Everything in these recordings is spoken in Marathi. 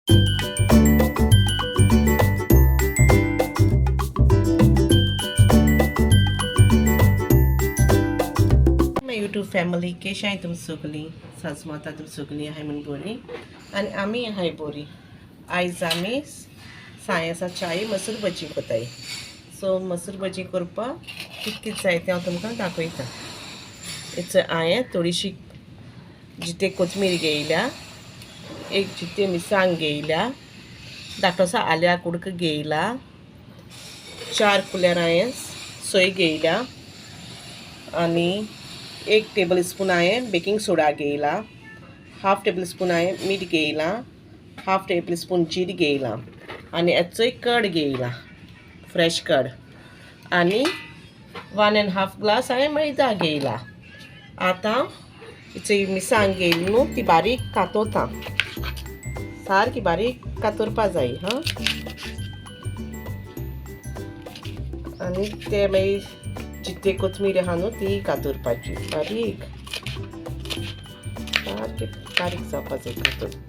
यूट्यूब फॅमिली केश आहे तुम सगळी सासमाता तुम सगळी आहे म्हण बोरी आणि आम्ही आहे बोरी. आयज आमी सायंसा चाय मसूर भजी कोताय. सो मसूर भजी करपाक कितकी जाय तें हांव तुमकां दाखयता. हांवें थोडीशी जिते कोथमीर घेयल्या, एक जिते मिरसांग घेयल्या, धाकटोसा आल्या कुडक घेयला, 4 कुलेर हांवें सोय घेयल्या आणि 1 टेबल स्पून हांवें बेकिंग सोडा घेयला, 1/2 टेबल स्पून हांवें मीठ घेयला, 1/2 टेबल स्पून जीर घेयला आणि हेचोय कड घेयला, फ्रेश कड आणि 1.5 ग्लास हांवें मैदा घेयला. आतां हिची मिरसांग घेयली न्हू ती बारीक कातोता, सारकी बारीक कातरपा जाय हां. आणि ते मागीर जितली कोथमीर आहा न्हू ती कातरपाची बारीक, सारकी बारीक जावपा जाय कातून.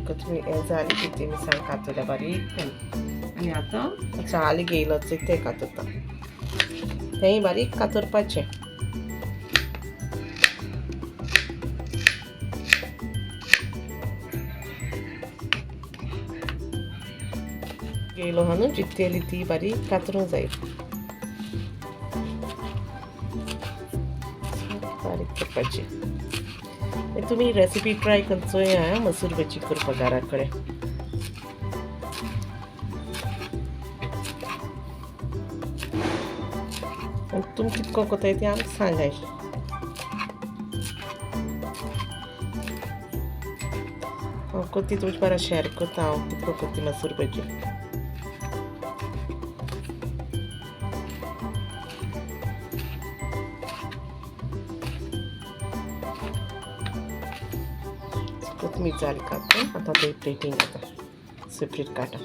कोथमीर हें जाली की ती मिरसांग कातल्या बारीक आणि आतां चाल घेयलो ते कातरता, तेंय बारीक कातरपाचें. घेयलो हा न्हू जितली ती बारीक कातरूंक जाय, बारीक करपाची. तुमी रेसिपी ट्राय करचोय हां मसूर भजी करपाक घरा कडेन. तुमी कितको कोताय तें आमकां सांगाय. हांव कोती तुमचे बारा शेअर करता हांव कितको कोती मसूर भजी. कोथमीर जाली काडून आतां ते प्लेटीन घालता, सेपरेट काडटा.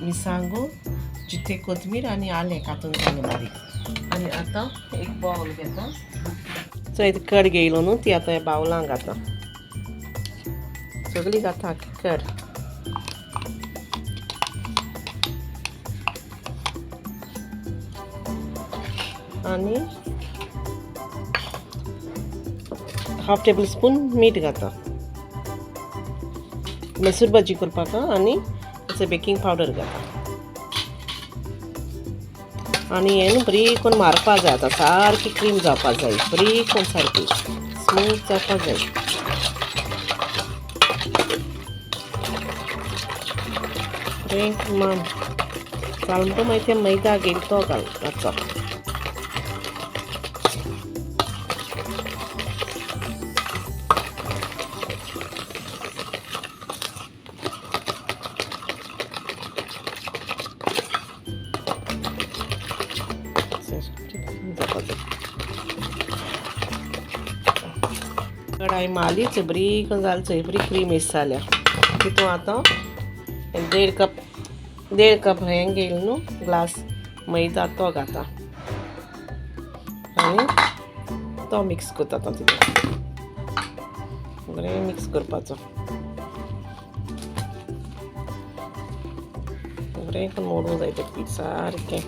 मिरसांगो जितके कोथमीर आणि आलें कातून घालून बारीक. आणि आतां एक बाउल घेता. सो इथे कड घेयलो न्हू ती आतां ह्या बावलांक घाता, सगळी घाता कड. आणि 1/2 टेबल स्पून मीठ घाता मसूर भजी करपाक. आणि बेकिंग पावडर घाता आणि हें न्हू बरी करून मारपा जाय. आतां सारकी क्रीम जावपा जाय, बरी करून सारकी स्मूथ जावपा जाय. बरें करून जाल म्हणटा मागीर तें मैदा घेयला तो घालपाचो. कढाई मालीच बरी करून जाली, बरी क्रीम येस जाल्या. तितून आतां 1.5 कप हें घेयला न्हू ग्लास मैदा तो घाता आनी तो मिक्स करता. तो तितून बरें मिक्स करपाचो, बरें करून मोडूंक जाय तें पीठ सारकें.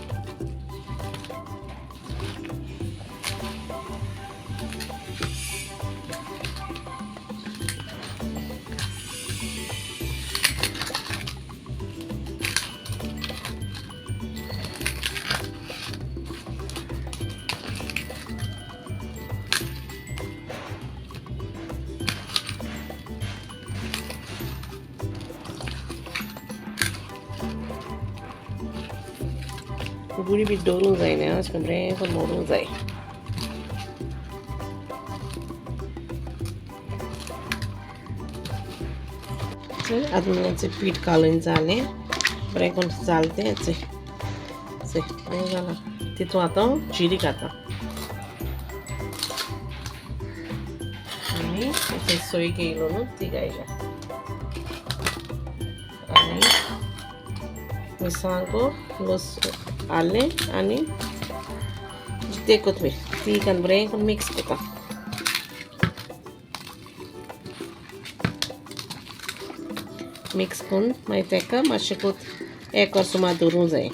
गुडी बी दवरूंक जाय न्ही, अशें करून बरें करून मोडूंक जाय. आतां हेचें पीठ घालून जालें बरें करून जालें तें हेचें बरें जालां तितून आतां जिरी घालता आनी हेचें सोय घेयलो न्हू ती घायल्या आनी मिरसांगो लसूण आलें आनी जितें कोथमीर ती घालून बरें करून मिक्स करता मिक्स करून मागीर ताका मातशें कोत 1 वर सुमार दवरूंक जाय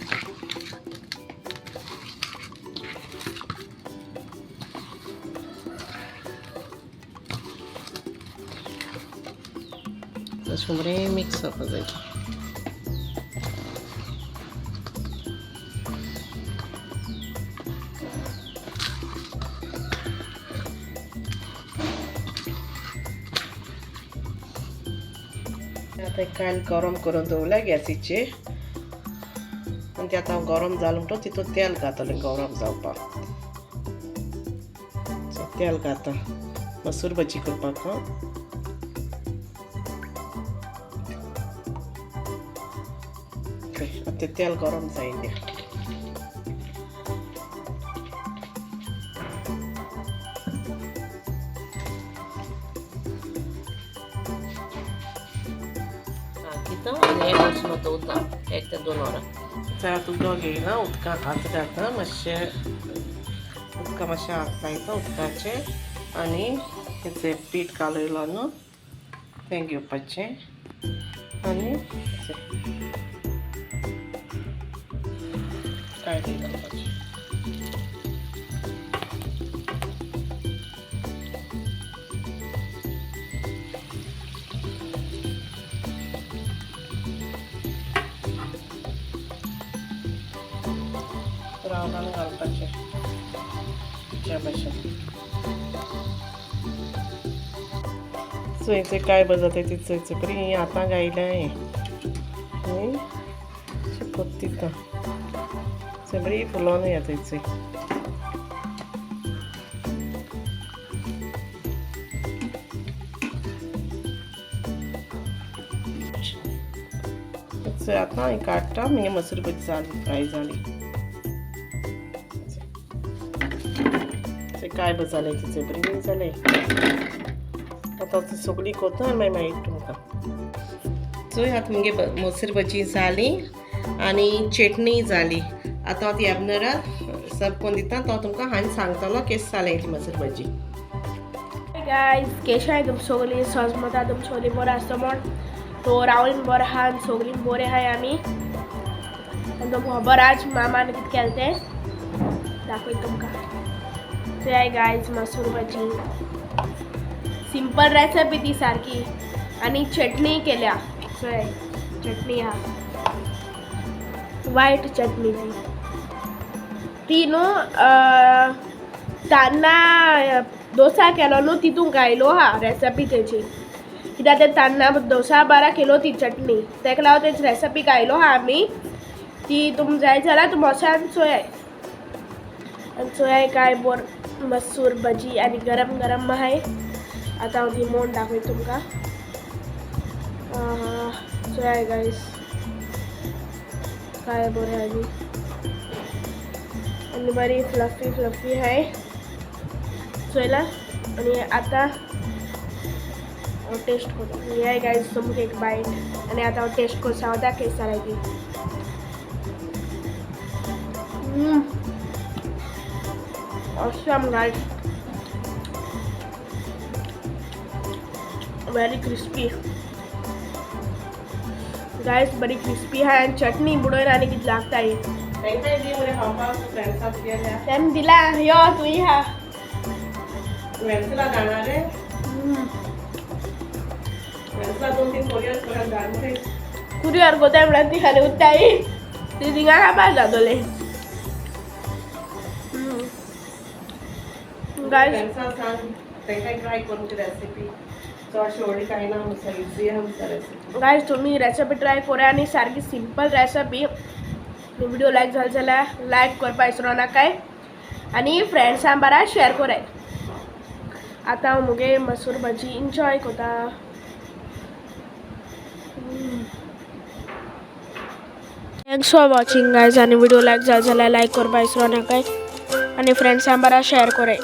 तशें बरें मिक्स जावपा जाय आतां कायल गरम करून दवरल्या गॅसीचेर आनी तें आतां गरम जालें म्हणटच तितून तेल घातलें गरम जावपाक तेल घाता मसूर भजी करपाक आतां तेल गरम जायलें आनी 1 वर सुमार दवरता 1 ते 2 वरां आतां उदक घेयना उदकांत हात घालता मातशें उदका मातशें हात लायता उदकाचें आनी हेचें पीठ घालयलो न्हू तें घेवपाचें आनी कायली घालपाचें रावणान घालपाचें त्या भाशेन सोयेचें काय बजाता ती सोयचें बरी आतां गायल्या हें कोत्तिता बरी फुलोन येता थंयचें आतां हांवें काडटा मागीर मसूर भजी जाली फ्राय जाली काय बजालें तिचें बरी जालें आतां ती सगळी कोता आनी मागीर तुमकां सो आतां मुगे मसूर भजी जाली आनी चटणी जाली आतां हांव ती एबनराक सर्व करून दिता तो तुमकां हांवें सांगतलो केस जालें ती मसूर भजी गायज केशें आहाय तुम सगळीं सजमता तुम सगळीं बरो आसता म्हण तो रावलीन बरो आहा आनी सगळीं बरें आहाय आमी आनी तुमकां खबर आज मामान कितें केलें तें दाखयता तुमकां सो हाय गायज मसूर भजी सिंपल रेसिपी ती सारकी आनी चटणी केल्या सो चटणी आहा वायट चटणी ती न्हू तान्नां डोसा केलो न्हू तितून घायलो हा रेसिपी तेची कित्याक ते तान्नां डोसा बारा केलो ती चटणी तेका लागून तेची रेसिपी घायलो हा आमी ती तुम जाय जाल्यार तुम वोसान चोयाय आनी चोयाय काय बोर मसूर भजी आनी गरम गरम आहाय आतां हांव ती मोड दाखयता तुमकां चोयाय गायज काय बरें आहा न्ही आनी बरी फ्लफी फ्लफी आहाय चोयला आनी आतां हांव टेस्ट करता हे गायज तुमकां एक बायट आनी आतां हांव टेस्ट करता सांगता केस जालाय ती awesome guys, very crispy guys, very crispy है and चटनी बुडोय रानी कित लागता है टाइम दिला यो तू हा वेंसला जाणार रे वेंसला 2-3 कोरियर करत जाणार रे कुरियर को टाइम राती खाली उठाई ती दिंगा हा बाज जादोले गाइस वेंसला सांग तेका ट्राय करून ती रेसिपी चडशी व्हडली काय ना इजी आहा रेसिपी गाइस तुम्ही रेसिपी ट्राय करा आनी सारकी सिंपल रेसिपी व्हिडिओ लायक जालो जाल्यार लायक करपा विसरो नाकाय आनी फ्रेंड्सां बारा शेअर कराय आतां हांव मुगे मसूर भजी एन्जॉय करता थँक्स फॉर वॉचिंग गायज. आणि व्हिडिओ लाईक झाला लाईक करपा विसरू नका आणि फ्रेंड्सां बरा शेअर करे.